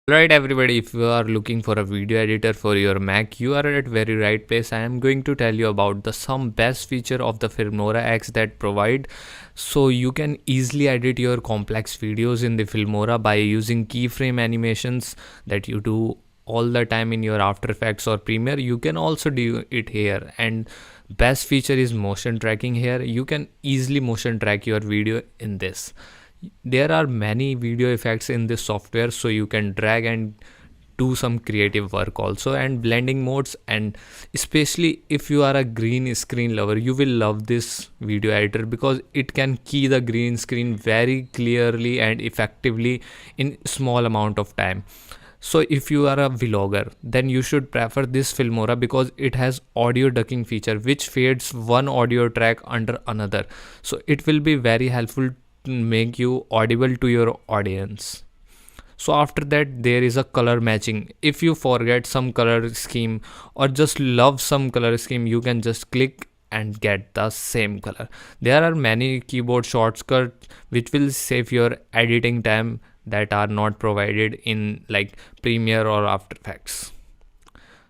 Right everybody, if you are looking for a video editor for your Mac, you are at very right place. I am going to tell you about the some best feature of the Filmora X that provide so you can easily edit your complex videos in the Filmora by using keyframe animations that you do all the time in your After Effects or Premiere. You can also do it here, and best feature is motion tracking here. You can easily motion track your video in this. There are many video effects in this software, so you can drag and do some creative work also, and blending modes. And especially if you are a green screen lover, you will love this video editor because it can key the green screen very clearly and effectively in small amount of time. So if you are a vlogger, then you should prefer this Filmora because it has audio ducking feature which fades one audio track under another. So it will be very helpful to make you audible to your audience. So after that, there is a color matching. If you forget some color scheme or just love some color scheme, you can just click and get the same color. There are many keyboard shortcuts which will save your editing time that are not provided in like Premiere or After Effects.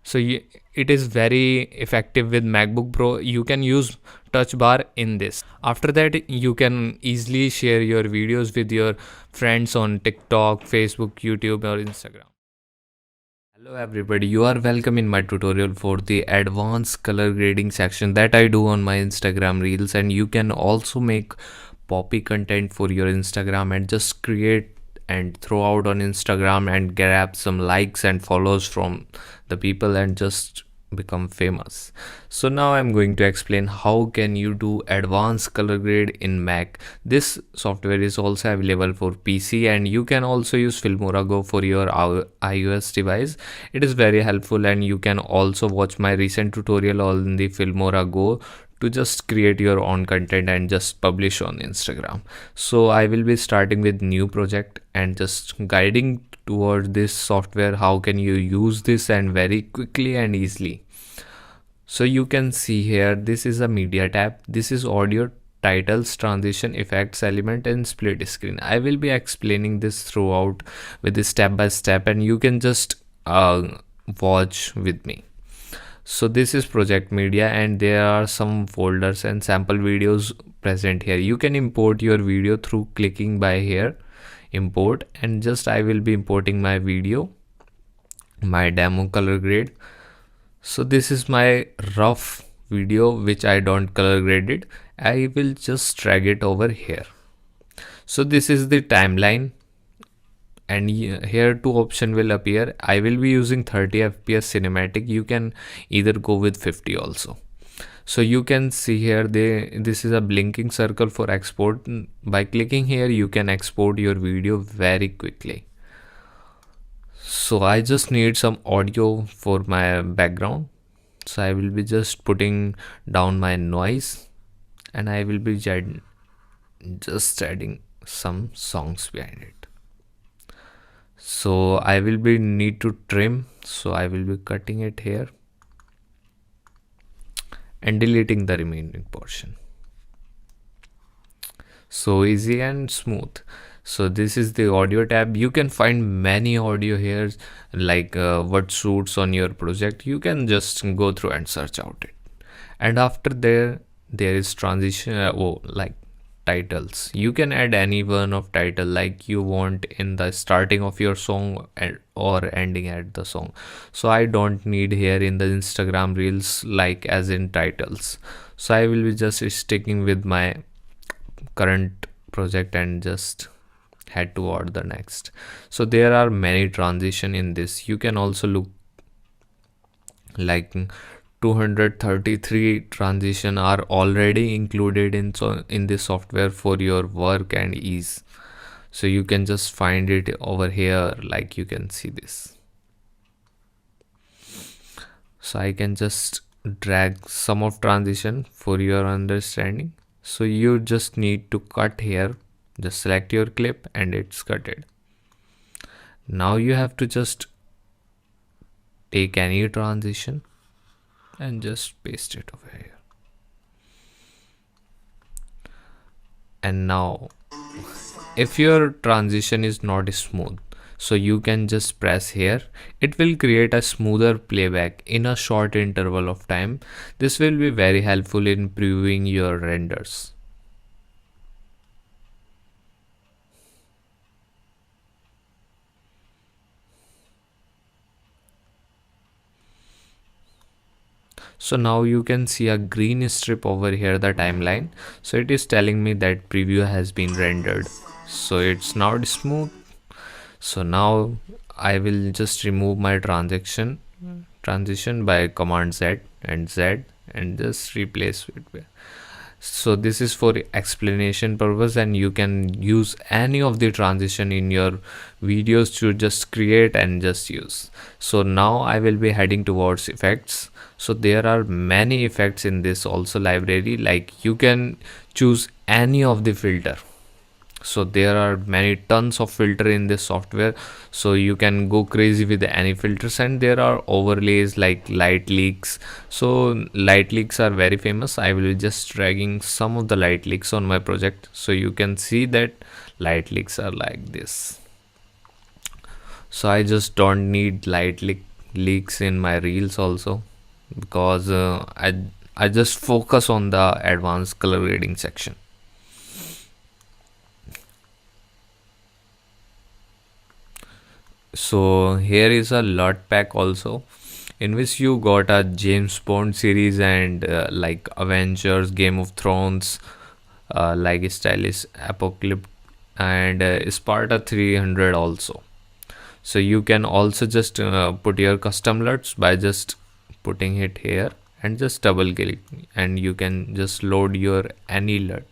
So it is very effective with MacBook Pro. You can use touch bar in this. After that, you can easily share your videos with your friends on TikTok, Facebook, YouTube or Instagram. Hello everybody, you are welcome in my tutorial for the advanced color grading section that I do on my Instagram reels. And you can also make poppy content for your Instagram and just create and throw out on Instagram and grab some likes and follows from the people and just become famous. So now I'm going to explain how can you do advanced color grade in Mac. This software is also available for PC, and you can also use Filmora Go for your iOS device. It is very helpful, and you can also watch my recent tutorial on the Filmora Go to just create your own content and just publish on Instagram. So I will be starting with new project and just guiding toward this software, how can you use this and very quickly and easily. So you can see here, this is a media tab, this is audio, titles, transition, effects, element and split screen. I will be explaining this throughout with this step by step, and you can just watch with me. So this is project media, and there are some folders and sample videos present here. You can import your video through clicking by here, import, and just I will be importing my video, my demo color grade. So this is my rough video which I don't color graded. I will just drag it over here. So this is the timeline, and here two option will appear. I will be using 30 fps cinematic. You can either go with 50 also. So you can see here, this is a blinking circle for export. By clicking here, you can export your video very quickly. So I just need some audio for my background, so I will be just putting down my noise, and I will be just adding some songs behind it. So I will be need to trim, so I will be cutting it here and deleting the remaining portion. So easy and smooth. So this is the audio tab. You can find many audio here, like what suits on your project. You can just go through and search out it. And after there is transition, like titles. You can add any one of title like you want in the starting of your song or ending at the song. So I don't need here in the Instagram reels like as in titles. So I will be just sticking with my current project and just head toward the next. So there are many transition in this. You can also look like 233 transition are already included in this software for your work and ease. So you can just find it over here, like you can see this. So I can just drag some of transition for your understanding. So you just need to cut here, just select your clip and it's cutted. Now you have to just take any transition and just paste it over here. And now if your transition is not smooth, So you can just press here. It will create a smoother playback in a short interval of time. This will be very helpful in previewing your renders. So now you can see a green strip over here, the timeline. So it is telling me that preview has been rendered. So it's now smooth. So now I will just remove my transition by command Z and just replace it with. So this is for explanation purpose, and you can use any of the transition in your videos to just create and just use. So now I will be heading towards effects. So there are many effects in this also library, like you can choose any of the filter. So there are many tons of filter in this software, so you can go crazy with any filters. And there are overlays like light leaks. So light leaks are very famous. I will be just dragging some of the light leaks on my project, so you can see that light leaks are like this. So I just don't need leaks in my reels also, because I just focus on the advanced color grading section. So here is a lot pack also, in which you got a James Bond series and like Avengers, Game of Thrones, like stylish Apocalypse, and Sparta 300 also. So you can also just put your custom LUTs by just putting it here and just double click, and you can just load your any LUT.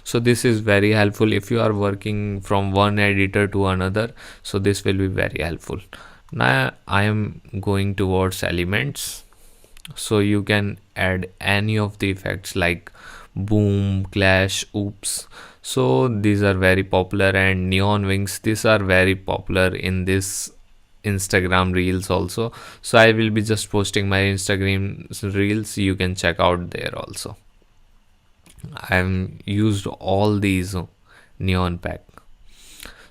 So this is very helpful if you are working from one editor to another. So this will be very helpful. Now I am going towards elements. So you can add any of the effects like boom, clash, oops. So these are very popular, and neon wings, these are very popular in this Instagram reels also. So I will be just posting my Instagram reels, you can check out there also. I've used all these neon pack.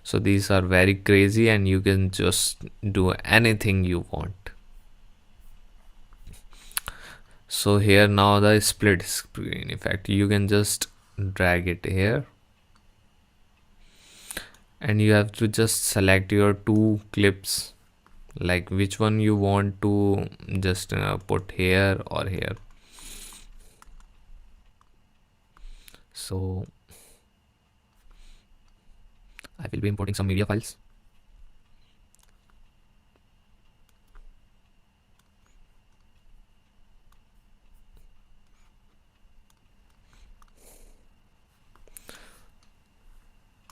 So these are very crazy, and you can just do anything you want. So here now the split screen effect, you can just drag it here, and you have to just select your two clips, like which one you want to just put here or here. So I will be importing some media files.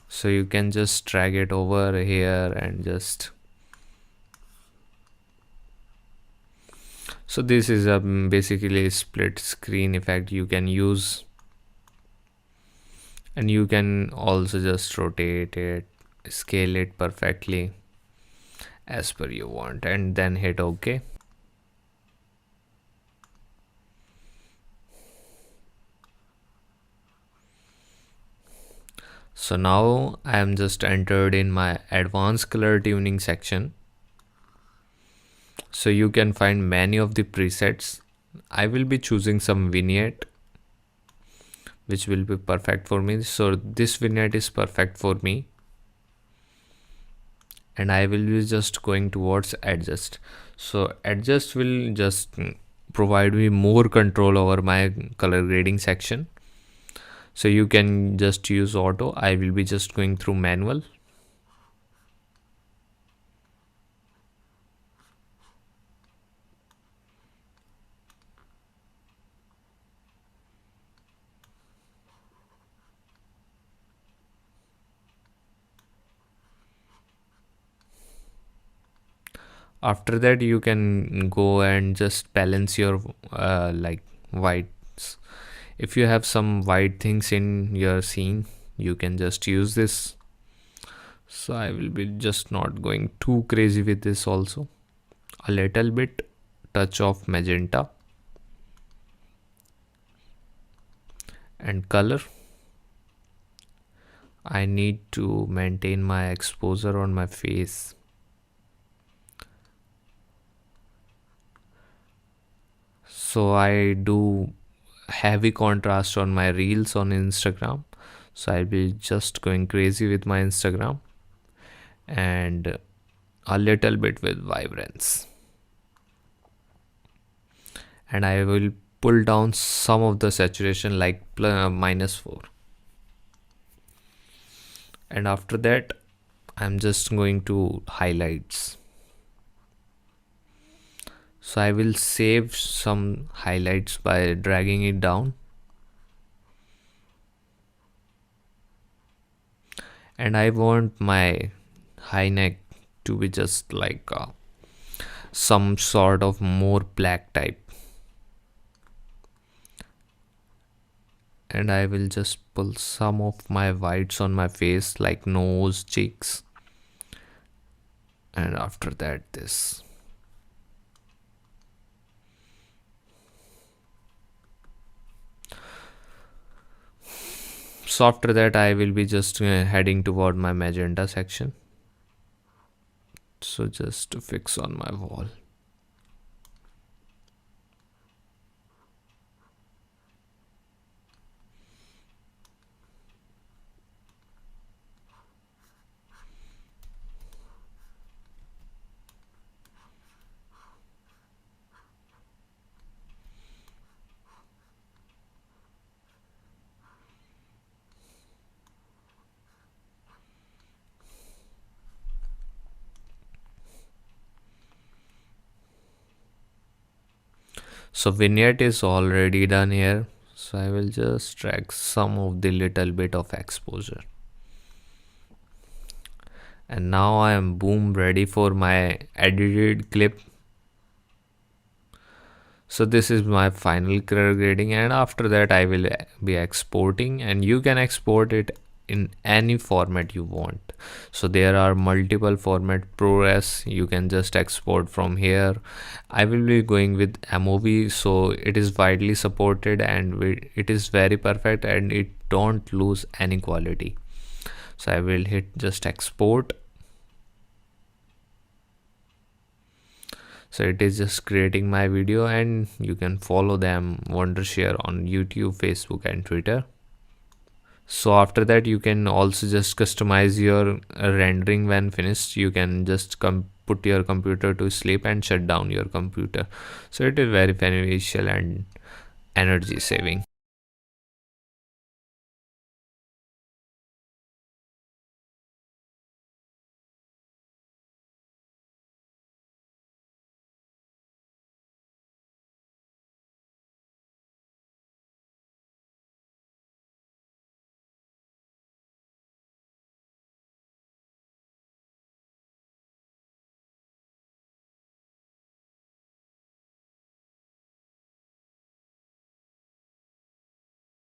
So you can just drag it over here and just. So this is a basically split screen effect you can use, and you can also just rotate it, scale it perfectly as per you want, and then hit OK. So now I am just entered in my advanced color tuning section. So you can find many of the presets. I will be choosing some vignette which will be perfect for me. So this vignette is perfect for me, and I will be just going towards adjust. So adjust will just provide me more control over my color grading section. So you can just use auto. I will be just going through manual. After that you can go and just balance your like whites. If you have some white things in your scene, you can just use this. So I will be just not going too crazy with this also. A little bit touch of magenta and color, I need to maintain my exposure on my face. So I do heavy contrast on my reels on Instagram. So I'll be just going crazy with my Instagram and a little bit with vibrance. And I will pull down some of the saturation like -4. And after that, I'm just going to highlights. So I will save some highlights by dragging it down. And I want my high neck to be just like some sort of more black type. And I will just pull some of my whites on my face like nose, cheeks. And after that, this. So after that, I will be just heading toward my magenta section. So just to fix on my wall. So vignette is already done here. So I will just drag some of the little bit of exposure. And now I am boom ready for my edited clip. So this is my final color grading, and after that I will be exporting, and you can export it in any format you want. So there are multiple format. ProRes you can just export from here. I will be going with MOV, so it is widely supported and it is very perfect and it don't lose any quality. So I will hit just export. So it is just creating my video, and you can follow them Wondershare on YouTube, Facebook and Twitter. So after that you can also just customize your rendering. When finished, you can just put your computer to sleep and shut down your computer. So it is very beneficial and energy saving.